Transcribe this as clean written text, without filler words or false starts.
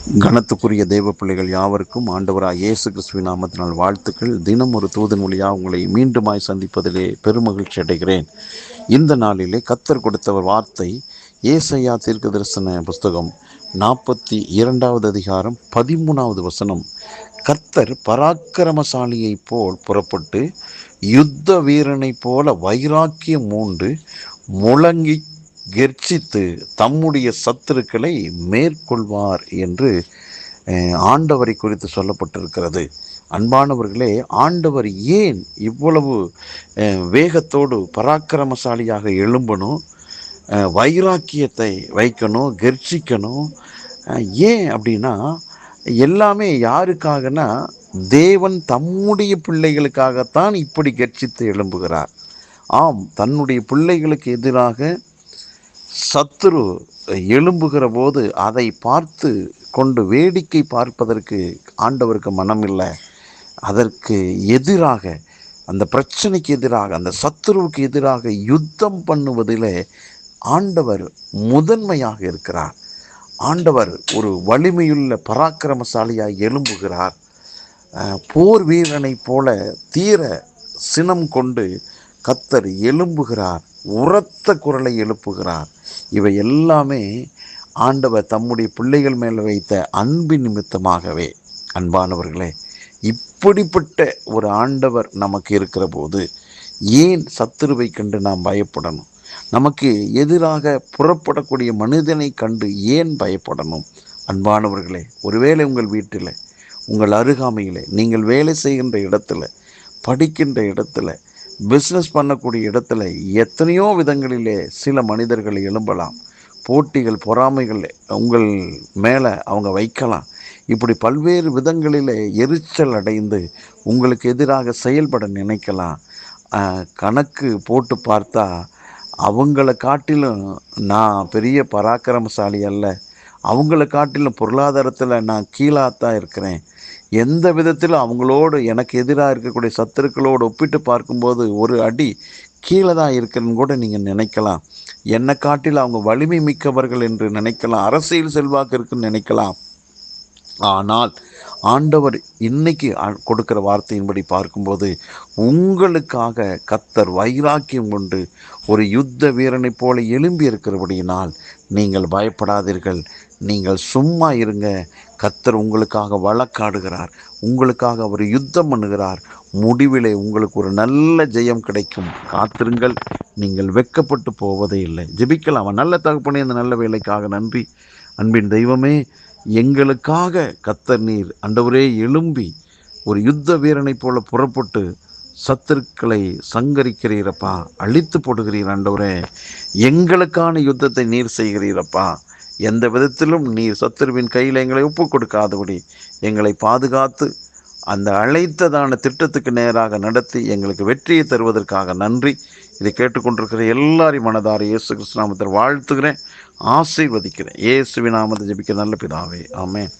கனத்துக்குரிய தெய்வ பிள்ளைகள் யாவருக்கும் ஆண்டவராய் இயேசு கிறிஸ்துவின் நாமத்தினால் வாழ்த்துக்கள். தினம் ஒரு தூதன் வழியாக உங்களை மீண்டுமாய் சந்திப்பதிலே பெருமகிழ்ச்சி அடைகிறேன். இந்த நாளிலே கர்த்தர் கொடுத்த வார்த்தை ஏசாயா தீர்க்க தரிசன புஸ்தகம் 42வது அதிகாரம் 13வது வசனம். கர்த்தர் பராக்கிரமசாலியை போல் புறப்பட்டு யுத்த வீரனைப் போல வைராக்கியம் மூண்டு முழங்கி கெர்ச்சித்து தம்முடைய சத்துருக்களை மேற்கொள்வார் என்று ஆண்டவரை குறித்து சொல்லப்பட்டிருக்கிறது. அன்பானவர்களே, ஆண்டவர் ஏன் இவ்வளவு வேகத்தோடு பராக்கிரமசாலியாக எழும்பணும், வைராக்கியத்தை வைக்கணும், கெர்ச்சிக்கணும்? ஏன் அப்படின்னா, எல்லாமே யாருக்காகனா தேவன் தம்முடைய பிள்ளைகளுக்காகத்தான் இப்படி கெர்ச்சித்து எழும்புகிறார். ஆம், தன்னுடைய பிள்ளைகளுக்கு எதிராக சத்துரு எழும்புகிற போது அதை பார்த்து கொண்டு வேடிக்கை பார்ப்பதற்கு ஆண்டவருக்கு மனமில்லை. அதற்கு எதிராக, அந்த பிரச்சனைக்கு எதிராக, அந்த சத்துருவுக்கு எதிராக யுத்தம் பண்ணுவதில் ஆண்டவர் முதன்மையாக இருக்கிறார். ஆண்டவர் ஒரு வலிமையுள்ள பராக்கிரமசாலியாய் எழும்புகிறார். போர் வீரனை போல தீர சினம் கொண்டு கர்த்தர் எழும்புகிறார். உரத்த குரலை எழுப்புகிறார். இவை எல்லாமே ஆண்டவர் தம்முடைய பிள்ளைகள் மேல் வைத்த அன்பின் நிமித்தமாகவே. அன்பானவர்களே, இப்படிப்பட்ட ஒரு ஆண்டவர் நமக்கு இருக்கிற போது ஏன் சத்துருவை கண்டு நாம் பயப்படணும்? நமக்கு எதிராக புறப்படக்கூடிய மனிதனை கண்டு ஏன் பயப்படணும்? அன்பானவர்களே, ஒருவேளை உங்கள் வீட்டில், உங்கள் அருகாமையில், நீங்கள் வேலை செய்கின்ற இடத்துல, படிக்கின்ற இடத்துல, பிஸ்னஸ் பண்ணக்கூடிய இடத்துல எத்தனையோ விதங்களிலே சில மனிதர்கள் எழும்பலாம். போட்டிகள், பொறாமைகள் உங்கள் மேலே அவங்க வைக்கலாம். இப்படி பல்வேறு விதங்களில் எரிச்சல் அடைந்து உங்களுக்கு எதிராக செயல்பட நினைக்கலாம். கணக்கு போட்டு பார்த்தா அவங்கள காட்டிலும் நான் பெரிய பராக்கிரமசாலி அல்ல, அவங்கள காட்டிலும் பொருளாதாரத்தில் நான் கீழாத்தான் இருக்கிறேன், எந்த விதத்திலும் அவங்களோடு எனக்கு எதிராக இருக்கக்கூடிய சத்துருக்களோடு ஒப்பிட்டு பார்க்கும்போது ஒரு அடி கீழே தான் இருக்கிறன்னு கூட நீங்கள் நினைக்கலாம். என்னை காட்டில் அவங்க வலிமை மிக்கவர்கள் என்று நினைக்கலாம், அரசியல் செல்வாக்கு இருக்குன்னு நினைக்கலாம். ஆனால் ஆண்டவர் இன்னைக்கு கொடுக்கிற வார்த்தையின்படி பார்க்கும்போது உங்களுக்காக கர்த்தர் வைராக்கியம் கொண்டு ஒரு யுத்த வீரனை போல எழும்பி இருக்கிறபடியினால் நீங்கள் பயப்படாதீர்கள், நீங்கள் சும்மா இருங்க. கர்த்தர் உங்களுக்காக வழக்காடுகிறார், உங்களுக்காக அவர் யுத்தம் பண்ணுகிறார். முடிவிலே உங்களுக்கு ஒரு நல்ல ஜெயம் கிடைக்கும். காத்திருங்கள், நீங்கள் வெட்கப்பட்டு போவதே இல்லை. ஜெபிக்கலாம். நல்ல தகப்பனே, இந்த நல்ல வேலைக்காக நன்றி. அன்பின் தெய்வமே, எங்களுக்காக கர்த்தர் நீர் ஆண்டவரே எழும்பி ஒரு யுத்த வீரனை போல புறப்பட்டு சத்துருக்களை சங்கரிக்கிறீரப்பா, அழித்து போடுகிறீர். ஆண்டவரே, எங்களுக்கான யுத்தத்தை நீர் செய்கிறீரப்பா. எந்த விதத்திலும் நீர் சத்துருவின் கையில் எங்களை ஒப்பு கொடுக்காதபடி எங்களை பாதுகாத்து அந்த அழைத்ததான திட்டத்துக்கு நேராக நடத்தி எங்களுக்கு வெற்றியை தருவதற்காக நன்றி. இதை கேட்டுக்கொண்டிருக்கிற எல்லாரையும் மனதார இயேசு கிறிஸ்து நாமத்தில் வாழ்த்துகிறேன், ஆசீர்வதிக்கிறேன். இயேசுவின் நாமத்தை ஜெபிக்க நல்ல பிதாவே, ஆமென்.